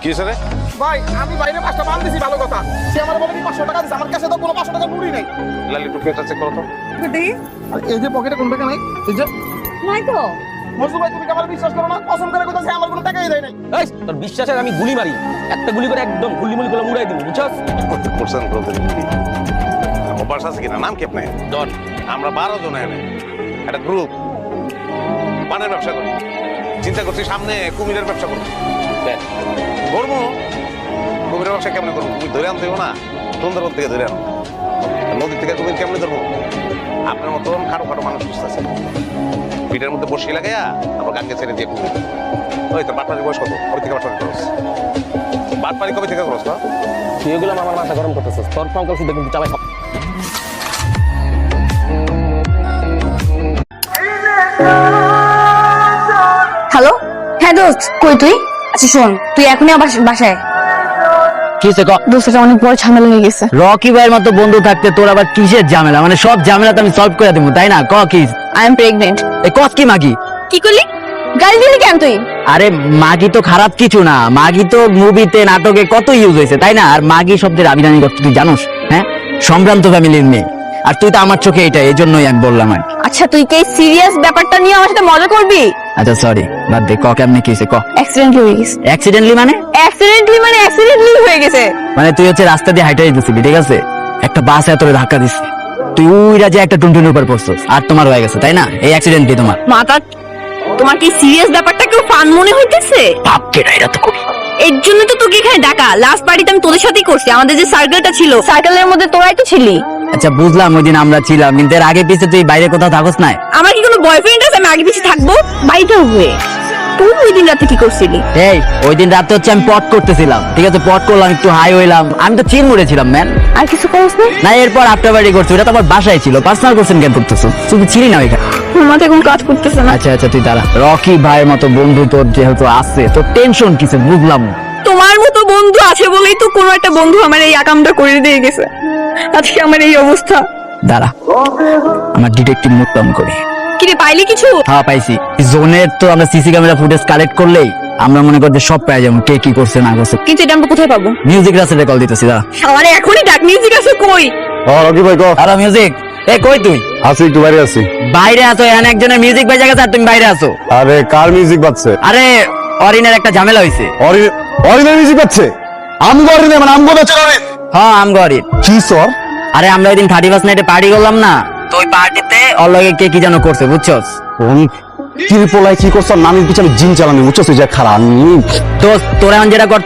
কি হয়েছে রে? ভাই আমি বাইরে 5টা পান দিছি ভালো কথা। সে আমার বলে কি 500 টাকা দিছে, আমার কাছে তো কোনো 500 টাকা নুড়ি নাই। লালি একটু পেটটা চেক করো তো। দেখি আর এই যে পকেটে কোন টাকা নাই, এই যে নাই তো। মজনু ভাই তুমি কি আমার বিশ্বাস করো না? কসম করে কইতাছি আমার কোনো টাকাই দেয় নাই। এই তোর বিশ্বাসের আমি গুলি মারি, একটা গুলি করে একদম গুলিমুলি করে উড়াই দিব, বুঝছস? করছেন করতেন অভ্যাস আছে কিনা? নাম কি আপনার? ডন। আমরা 12 জন এনে একটা গ্রুপ পানের ব্যবসা করি। চিন্তা করছি সামনে কুমিরের ব্যবসা করবো। করবো কুমিরের ব্যবসা কেমনে করবো? কুমির ধরে আনতে হবে না, সুন্দরবন থেকে ধরে আনো। নদী থেকে কুমির কেমনে ধরবো? আপনার মতন খাটো খাটো মানুষ বুঝতেছে পিঠের মধ্যে বসি লাগাইয়া তারপর গানকে ছেড়ে দিয়ে কুমির। ওই তো বাটপাড়ির বয়স কত? কবে থেকে বাটপাড়ি খরচ? বাটপাড়ি কবে থেকে খরচ না? তুই এগুলো আমার মাথা গরম করতেছিস, তোর ফাঁক করছিস দেখুন চালাই সব। হ্যালো, হ্যাঁ দোস্ত, কই তুই? আচ্ছা শোন, তুই এখনই আবার বাসায়। কিসে ক? দোস্ত, এটা অনেক বড় ঝামেলা হয়ে গেছে। রকি ভাইয়ের মতো বন্ধু থাকতে তোর আবার কিসের ঝামেলা? মানে সব ঝামেলা তো আমি সলভ করে দেবো, তাই না? ক কি? I am pregnant. এই কস কি মাগি? কি করলি? গালি দিলি কেন তুই? আরে মাগি তো খারাপ কিছু না, মাগি তো মুভিতে নাটকে কত ইউজ হয়েছে, তাই না? আর মাগি শব্দের আবিধানিক অর্থ তুই জানোস? হ্যাঁ, সম্ভ্রান্ত ফ্যামিলির মেয়ে। আর তুই তো আমার চোখে এটা, এই জন্যই আমি বললাম আর কি। আচ্ছা তুই কি সিরিয়াস ব্যাপারটা নিয়ে আমার সাথে মজা করবি? আচ্ছা সরি, বাদ দে। ক কেমনে কি হয়েছে ক? অ্যাক্সিডেন্টলি হয়ে গেছে। অ্যাক্সিডেন্টলি মানে? অ্যাক্সিডেন্টলি হয়ে গেছে। মানে তুই হচ্ছে রাস্তা দিয়ে হাইটাই দিছিলি, ঠিক আছে? একটা বাস এত ধাক্কা দিচ্ছে, তুই উইরা যে একটা টুনটুনের উপর পড়ছস, আর তোমার হয়ে গেছে, তাই না? এই অ্যাক্সিডেন্টই তোমার। মাথা, তোমার কি সিরিয়াস ব্যাপারটা কেউ ফান মনে হইতেছে? ভাবকে না, এটা তো খুবই। এর জন্য তো তোকে এখানে ডাকা। লাস্ট পার্টিতে আমি তোদের সাথেই করছি, আমাদের যে সার্কেলটা ছিল, সার্কেলের মধ্যে তোরাই তো ছিলি। আচ্ছা বুঝলাম, ওই দিন আমরা ছিলাম, কিন্তু এর আগে পিছে তুই বাইরে কোথাও থাকস না? আমার কি কোনো বয়ফ্রেন্ড আছে আমি আগে পিছিয়ে থাকবো? বাইরে হয়ে তুই ওই দিন রাতে কি করছিলি? এই ওই দিন রাতে হচ্ছে আমি পট করতেছিলাম, ঠিক আছে? পট করলাম, একটু হাই হইলাম, আমি তো চিন মরেছিলাম ম্যান। আর কিছু করিস না? না, এরপর আফটার বাড়ি করছো, এটা তো আমার বাসায় ছিল। পার্সোনাল কোশ্চেন কেন করতেছো? তুমি ছিলি না ওইখানে? আমার মাথায় কোনো কাজ করতেছে না। আচ্ছা আচ্ছা তুই দাঁড়া। রকি ভাইয়ের মতো বন্ধু তোর যেহেতু আছে, তো টেনশন কিসে বুঝলাম না। তোমার মতো বন্ধু আছে বলেই তো কোনো একটা বন্ধু আমার এই আকামটা করে দিয়ে গেছে। আজকে আমার এই অবস্থা। দাঁড়া, আমার ডিটেকটিভ মুড অন করি। কি রে, পাইলি কিছু? হ্যাঁ পাইছি। জোনের তো আমরা সিসি ক্যামেরা ফুটেজ কালেক্ট করলেই আমরা মনে করি যে সব পাই যাবো, কে কি করছে না করছে। কিন্তু এটা আমরা কোথায় পাবো? মিউজিক রাসেলে কল দিতেছি, দাঁড়া। আমার এখনই ডাক, মিউজিক আছে কই? রকি ভাই কো? হ্যালো মিউজিক, এ কই তুই? আছি, একটু বাইরে আছি। বাইরে আছো? এখানে একজনের মিউজিক বাজে গেছে আর তুমি বাইরে আছো? আরে কার মিউজিক বাজছে? আরে অরিনের একটা ঝামেলা হয়েছে। অরিজিনাল মিউজিক বাজছে? আমগো অরিজিনাল মানে আমগো বাজছে অরিজিনাল? হ্যাঁ আমগো অরিন। কি সর? আরে আমরা ওই দিন 31st নাইটে পার্টি করলাম না, তো ওই পার্টিতে ওর লগে কে কি যেন করছে, বুঝছস? কি পোলাই কি করছ? নামের পিছনে জিন চালানি, বুঝছস? ওই যে খারাপ তো তোরা এখন যেটা করতে